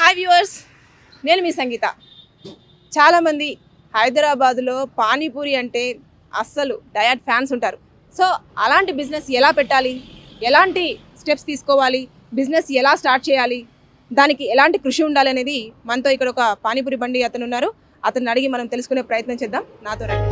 Hi viewers, నేను మీ సంగీత. చాలామంది హైదరాబాదులో పానీపూరి అంటే అస్సలు డయాట్ ఫ్యాన్స్ ఉంటారు. సో అలాంటి బిజినెస్ ఎలా పెట్టాలి, ఎలాంటి స్టెప్స్ తీసుకోవాలి, బిజినెస్ ఎలా స్టార్ట్ చేయాలి, దానికి ఎలాంటి కృషి ఉండాలి అనేది మనతో ఇక్కడ ఒక పానీపూరి బండి అతను ఉన్నారు. అతన్ని అడిగి మనం తెలుసుకునే ప్రయత్నం చేద్దాం. నాతో రండి.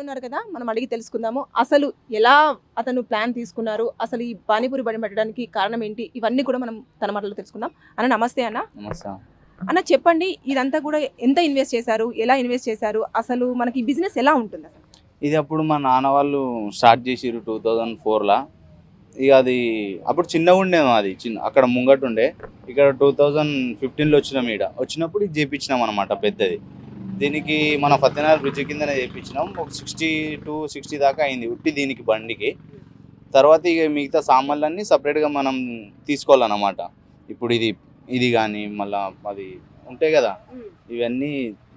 ఉన్నారు కదా, మనం అడిగి తెలుసుకుందాము. అసలు ఎలా అతను ప్లాన్ తీసుకున్నారు, అసలు ఈ పానీపూరి బండి పెట్టడానికి కారణం ఏంటి, ఇవన్నీ కూడా మనం తన మాటలో తెలుసుకుందాం. అన్న నమస్తే. అన్న చెప్పండి, ఇదంతా కూడా ఎంత ఇన్వెస్ట్ చేశారు, ఎలా ఇన్వెస్ట్ చేశారు, అసలు మనకి బిజినెస్ ఎలా ఉంటుంది అసలు? ఇది అప్పుడు మా నాన్న వాళ్ళు స్టార్ట్ చేసిరు 2004లా. ఇక అది అప్పుడు చిన్నగా ఉండేది, అది అక్కడ ముంగట ఉండే. ఇక్కడ 2015లో వచ్చినాం. వచ్చినప్పుడు ఇది చేయించినాం అనమాట పెద్దది. దీనికి మన ఫతేనగర్ బ్రిడ్జ్ కిందనే చేయించినాం. ఒక 60 to 60 దాకా అయింది ఉట్టి దీనికి బండికి. తర్వాత ఇక మిగతా సామాన్లన్నీ సపరేట్గా మనం తీసుకోవాలన్నమాట. ఇప్పుడు ఇది కానీ మళ్ళీ అది ఉంటాయి కదా, ఇవన్నీ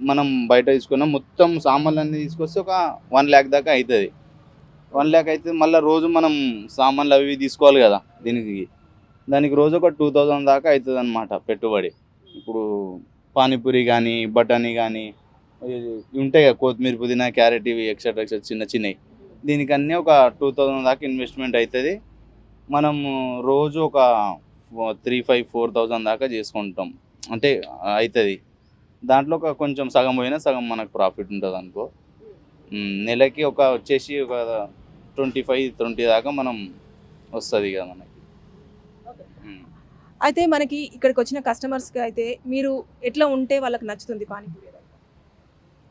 మనం బయట తీసుకున్నాం. మొత్తం సామాన్లన్నీ తీసుకొస్తే ఒక 1 lakh దాకా అవుతుంది. 1 lakh అయితే మళ్ళీ రోజు మనం సామాన్లు అవి తీసుకోవాలి కదా, దానికి రోజు ఒక 2000 దాకా అవుతుంది అన్నమాట పెట్టుబడి. ఇప్పుడు పానీపూరి కానీ బఠానీ కానీ ఉంటాయి కదా, కొత్తిమీర పుదీనా క్యారెట్ ఇవి ఎక్సెట్రా చిన్న చిన్నవి, దీనికన్నీ ఒక 2000 దాకా ఇన్వెస్ట్మెంట్ అవుతుంది. మనం రోజు ఒక 3,500-4,000 దాకా చేసుకుంటాం, అంటే అవుతుంది. దాంట్లో ఒక కొంచెం సగం పోయినా సగం మనకు ప్రాఫిట్ ఉంటుంది అనుకో. నెలకి వచ్చేసి ఒక 25-30 దాకా మనం వస్తుంది కదా మనకి. అయితే మనకి ఇక్కడికి వచ్చిన కస్టమర్స్కి అయితే మీరు ఎట్లా ఉంటే వాళ్ళకి నచ్చుతుంది పానీపూరి?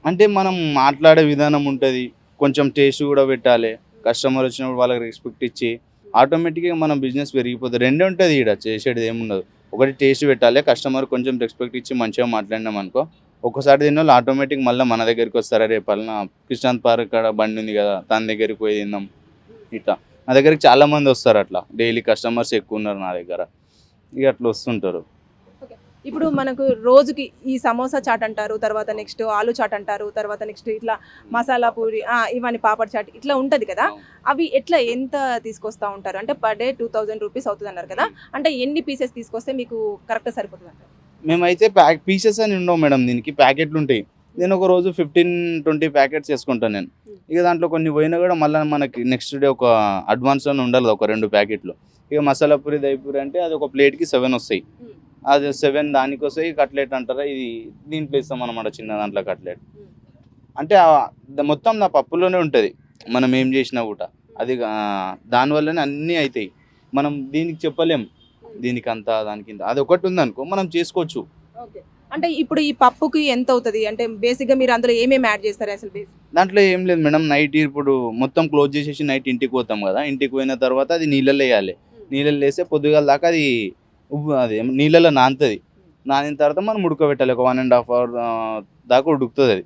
అంటే మనం మాట్లాడే విధానం ఉంటుంది, కొంచెం టేస్ట్ కూడా పెట్టాలి. కస్టమర్ వచ్చినప్పుడు వాళ్ళకి రెస్పెక్ట్ ఇచ్చి ఆటోమేటిక్గా మన బిజినెస్ పెరిగిపోతుంది. రెండే ఉంటుంది ఇక్కడ, చేసేది ఏముండదు. ఒకటి టేస్ట్ పెట్టాలి, కస్టమర్ కొంచెం రెస్పెక్ట్ ఇచ్చి మంచిగా మాట్లాడినాం అనుకో, ఒక్కసారి తిన్న వాళ్ళు ఆటోమేటిక్ మళ్ళీ మన దగ్గరికి వస్తారా. రేపు కృష్ణాంత్ పార్క్ కాడ బండి ఉంది కదా, తన దగ్గరికి పోయి తిందాం. ఇట్లా నా దగ్గరికి చాలామంది వస్తారు, అట్లా డైలీ కస్టమర్స్ ఎక్కువ ఉన్నారు నా దగ్గర. ఇక అట్లా వస్తుంటారు. ఇప్పుడు మనకు రోజుకి ఈ సమోసా చాట్ అంటారు, తర్వాత నెక్స్ట్ ఆలు చాట్ అంటారు, తర్వాత నెక్స్ట్ ఇట్లా మసాలా పూరి, ఇవన్నీ పాపడ్ చాట్ ఇట్లా ఉంటుంది కదా, అవి ఎట్లా ఎంత తీసుకొస్తా ఉంటారు? అంటే పర్ డే 2000 రూపీస్ అవుతుంది అన్నారు కదా, అంటే ఎన్ని పీసెస్ తీసుకొస్తే మీకు కరెక్ట్ సరిపోతుంది అంటారు? మేమైతే పీసెస్ అని ఉండవు మేడం, దీనికి ప్యాకెట్లు ఉంటాయి. నేను ఒక రోజు 15-20 ప్యాకెట్స్ వేసుకుంటాను నేను. ఇక దాంట్లో కొన్ని పోయినా కూడా మళ్ళీ మనకి నెక్స్ట్ డే ఒక అడ్వాన్స్లో ఉండాలి, ఒక 2 ప్యాకెట్లు. ఇక మసాలా పూరి దహిపూరి అంటే అది ఒక ప్లేట్కి 7 వస్తాయి. అది 7 దానికి వస్తాయి. కట్లెట్ అంటారా, ఇది దీంట్లో ఇస్తాం అనమాట, చిన్న దాంట్లో కట్లెట్. అంటే మొత్తం నా పప్పులోనే ఉంటుంది మనం ఏం చేసినా కూడా. అది దానివల్లనే అన్నీ అవుతాయి. మనం దీనికి చెప్పలేం, దీనికి అంతా దానికి ఇంత. అది ఒకటి ఉందనుకో మనం చేసుకోవచ్చు. అంటే ఇప్పుడు ఈ పప్పుకి ఎంత అవుతుంది? అంటే బేసిక్గా మీరు అందులో ఏమేమి యాడ్ చేస్తారు అసలు? దాంట్లో ఏం లేదు మేడం, నైట్ ఇప్పుడు మొత్తం క్లోజ్ చేసేసి నైట్ ఇంటికి పోతాం కదా, ఇంటికి పోయిన తర్వాత అది నీళ్ళల్లో వేయాలి. నీళ్ళల్లో వేస్తే పొద్దుగాల దాకా అది నీళ్ళలో నానుతుంది. నానిన తర్వాత మనం ఉడకబెట్టాలి, ఒక 1.5 hour దాకా ఉడుకుతుంది. అది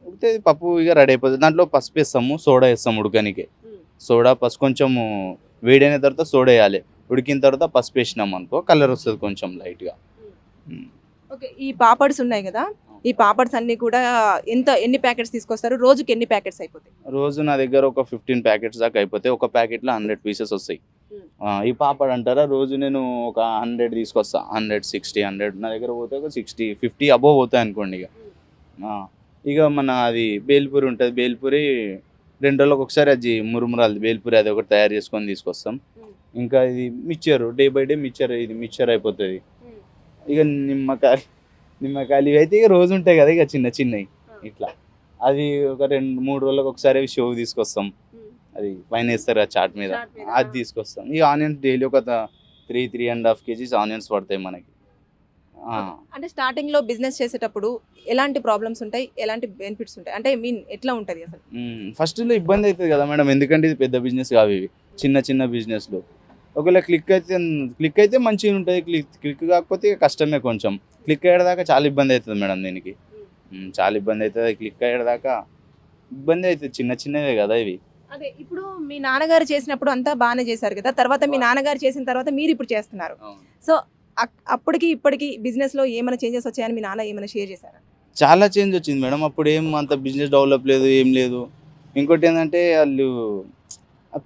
ఉడికితే పప్పు ఇక రెడీ అయిపోతుంది. దాంట్లో పసుపు వేస్తాము, సోడా వేస్తాము ఉడకనికి. సోడా పసుపు కొంచెం వేడైన తర్వాత సోడా వేయాలి. ఉడికిన తర్వాత పసుపు వేసినాం అనుకో, కలర్ వస్తుంది కొంచెం లైట్గా. ఓకే, ఈ పాపడ్స్ ఉన్నాయి కదా, ఈ పాపడ్స్ అన్ని కూడా ఎన్ని ప్యాకెట్స్ తీసుకొస్తారు? రోజుకి ఎన్ని ప్యాకెట్స్ అయిపోతాయి? రోజు నా దగ్గర ఒక 15 ప్యాకెట్స్ దాకా అయిపోతాయి. ఒక ప్యాకెట్లో 100 పీసెస్ వస్తాయి. ఈ పాపడ్ అంటారా, రోజు నేను ఒక 100 తీసుకొస్తా. 100 నా దగ్గర పోతే ఒక 60-50 అబోవ్ పోతాయి అనుకోండి. ఇక మన అది బేల్పూరి ఉంటుంది. బేల్పూరి 2 రోజులకు ఒకసారి అది మురుమురాలు బేల్పూరి అది ఒకటి తయారు చేసుకొని తీసుకొస్తాం. ఇంకా ఇది మిక్చర్, డే బై డే ఇది మిక్చర్ అయిపోతుంది. ఇక నిమ్మకాయలు ఇవి అయితే ఇక రోజు ఉంటాయి కదా, ఇక చిన్న చిన్నవి ఇట్లా. అది ఒక 2-3 రోజులకు ఒకసారి షో తీసుకొస్తాం. అది పైన వేస్తారు ఆ చాట్ మీద, అది తీసుకొస్తాం. ఈ ఆనియన్స్ డైలీ ఒక 3-3.5 kgs ఆనియన్స్ పడతాయి మనకి. అంటే స్టార్టింగ్ లో బిజినెస్ చేసేటప్పుడు ఎలాంటి ప్రాబ్లమ్స్ ఉంటాయి, ఎలాంటి బెనిఫిట్స్ ఉంటాయి, అంటే మీన్ ఎట్లా ఉంటది అసలు? ఫస్ట్ లో ఇబ్బంది అవుతుంది కదా మేడం, ఎందుకంటే ఇది పెద్ద బిజినెస్ కావు, ఇవి చిన్న చిన్న బిజినెస్లు. ఒకవేళ క్లిక్ అయితే మంచిగా ఉంటుంది, క్లిక్ కాకపోతే ఇక కష్టమే కొంచెం. క్లిక్ అయ్యేదాకా చాలా ఇబ్బంది అవుతుంది మేడం దీనికి. చాలా ఇబ్బంది అవుతుంది, క్లిక్ అయ్యేదాకా ఇబ్బంది అవుతుంది. చిన్నవే కదా ఇవి. అదే ఇప్పుడు మీ నాన్నగారు చేసినప్పుడు అంతా బాగానే చేశారు కదా, తర్వాత మీ నాన్నగారు చేసిన తర్వాత మీరు ఇప్పుడు చేస్తున్నారు. సో అప్పటికి ఇప్పటికి బిజినెస్ లో ఏమైనా చేంజెస్ వచ్చాయని మీ నాన్న ఏమైనా షేర్ చేశారా? చాలా చేంజ్ వచ్చింది మేడం. అప్పుడు ఏం అంత బిజినెస్ డెవలప్ లేదు, ఏం లేదు. ఇంకోటి ఏంటంటే వాళ్ళు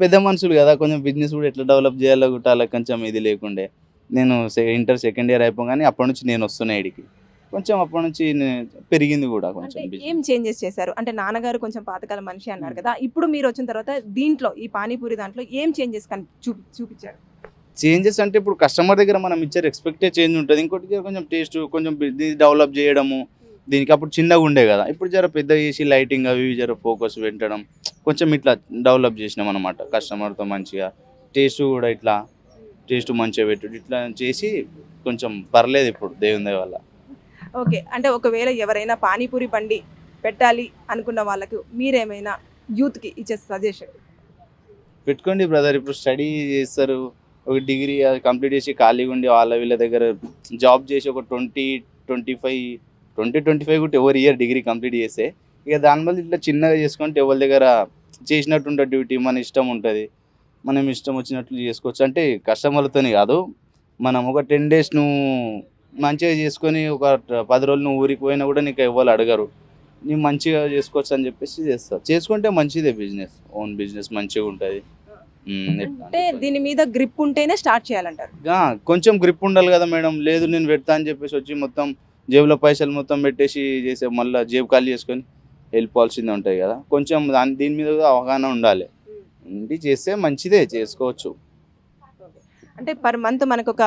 పెద్ద మనుషులు కదా, కొంచెం బిజినెస్ కూడా ఎట్లా డెవలప్ చేయాలో కూడా కొంచెం ఇది లేకుండే. నేను ఇంటర్ సెకండ్ ఇయర్ అయిపోగానే అప్పటి నుంచి నేను వస్తున్నా ఇడికి. కొంచెం అప్పటి నుంచి పెరిగింది కూడా కొంచెం అంటే business. ఏం చేంజెస్ చేశారు? అంటే నాన్నగారు కొంచెం పాతకాలం మనిషి అన్నారు కదా, ఇప్పుడు మీరు వచ్చిన తర్వాత దీంట్లో ఈ పానీపూరి దాంట్లో ఏం చేంజెస్ చూపించారు? చేంజెస్ అంటే ఇప్పుడు కస్టమర్ దగ్గర మనం ఇచ్చే రెస్పెక్టే చేంజ్ ఉంటుంది. ఇంకోటి కొంచెం టేస్ట్, కొంచెం డెవలప్ చేయడము. దీనికి అప్పుడు చిన్నగా ఉండే కదా, ఇప్పుడు జర పెద్ద చేసి లైటింగ్ అవి ఇవి జర ఫోకస్ పెట్టడం, కొంచెం ఇట్లా డెవలప్ చేసినాం అనమాట. కస్టమర్తో మంచిగా టేస్ట్ కూడా ఇట్లా టేస్ట్ మంచిగా పెట్టుడు ఇట్లా చేసి కొంచెం పర్లేదు ఇప్పుడు దేవుని దయ వల్ల. ఓకే, అంటే ఒకవేళ ఎవరైనా పానీపూరి బండి పెట్టాలి అనుకున్న వాళ్ళకు మీరేమైనా యూత్కి ఇచ్చే సజెషన్? పెట్టుకోండి బ్రదర్. ఇప్పుడు స్టడీ చేస్తారు, ఒక డిగ్రీ కంప్లీట్ చేసి ఖాళీగా ఉండి వాళ్ళ వీళ్ళ దగ్గర జాబ్ చేసి ఒక 20-25 కూడా ఎవరి ఇయర్ డిగ్రీ కంప్లీట్ చేస్తే ఇక దానివల్ల ఇట్లా చిన్నగా చేసుకుంటే ఎవరి దగ్గర చేసినట్టు ఉంటుంది డ్యూటీ. మన ఇష్టం ఉంటుంది, మనం ఇష్టం వచ్చినట్లు చేసుకోవచ్చు. అంటే కస్టమర్లతోని కాదు, మనం ఒక 10 days నువ్వు మంచిగా చేసుకొని ఒక 10 రోజులు నువ్వు ఊరికి పోయినా కూడా నీకు ఎవరు అడగరు. నువ్వు మంచిగా చేసుకోవచ్చు అని చెప్పేసి చేస్తారు. చేసుకుంటే మంచిదే బిజినెస్, ఓన్ బిజినెస్ మంచిగా ఉంటుంది. అంటే దీని మీద గ్రిప్ ఉంటేనే స్టార్ట్ చేయాలంటారు? కొంచెం గ్రిప్ ఉండాలి కదా మేడం. లేదు నేను పెడతా అని చెప్పేసి వచ్చి మొత్తం జేబులో పైసలు మొత్తం పెట్టేసి చేసే మళ్ళీ జేబు ఖాళీ చేసుకొని వెళ్ళిపోవాల్సిందే ఉంటుంది కదా. కొంచెం దీని మీద కూడా అవగాహన ఉండాలి. ఉండి చేస్తే మంచిదే, చేసుకోవచ్చు. అంటే పర్ మంత్ మనకు ఒక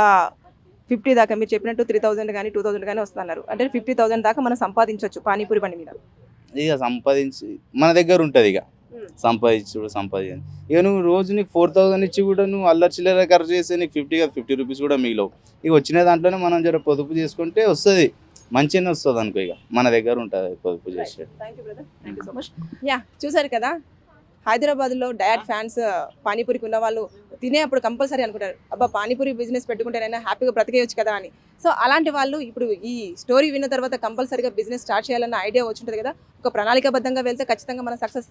50 దాకా, మీరు చెప్పినట్టు 3000 కానీ 2000 కానీ వస్తున్నారు అంటే 50,000 దాకా మనం సంపాదించవచ్చు పానీపూరి బండి మీద. ఇక సంపాదించి మన దగ్గర ఉంటుంది ఇక సంపాదించి ఇక నువ్వు రోజు నీకు 4000 ఇచ్చి కూడా నువ్వు అల్లరి చిల్లర ఖర్చు చేస్తే నీకు 50 రూపీస్ కూడా మిగిలవు. ఇక వచ్చిన దాంట్లోనే మనం జర పొదుపు చేసుకుంటే వస్తుంది, మంచిగానే వస్తుంది అనుకో. ఇక మన దగ్గర ఉంటుంది పొదుపు చేసే. యా, చూసారు కదా, హైదరాబాద్లో డయట్ ఫ్యాన్స్ పానీపూరికి ఉన్న వాళ్ళు తినేప్పుడు కంపల్సరీ అనుకుంటారు, అబ్బా పానీపూరి బిజినెస్ పెట్టుకుంటేనైనా హ్యాపీగా బ్రతికేయచ్చు కదా అని. సో అలాంటి వాళ్ళు ఇప్పుడు ఈ స్టోరీ విన్న తర్వాత కంపల్సరీగా బిజినెస్ స్టార్ట్ చేయాలన్న ఐడియా వచ్చింటుంది కదా. ఒక ప్రణాళికాబద్ధంగా వెళ్తే ఖచ్చితంగా మనం సక్సెస్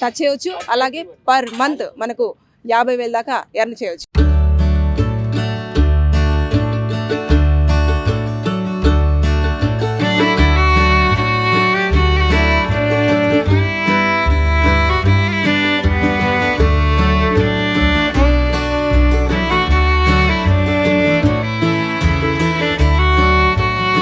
టచ్ చేయవచ్చు. అలాగే పర్ మంత్ మనకు 50,000 దాకా ఎర్న్ చేయవచ్చు.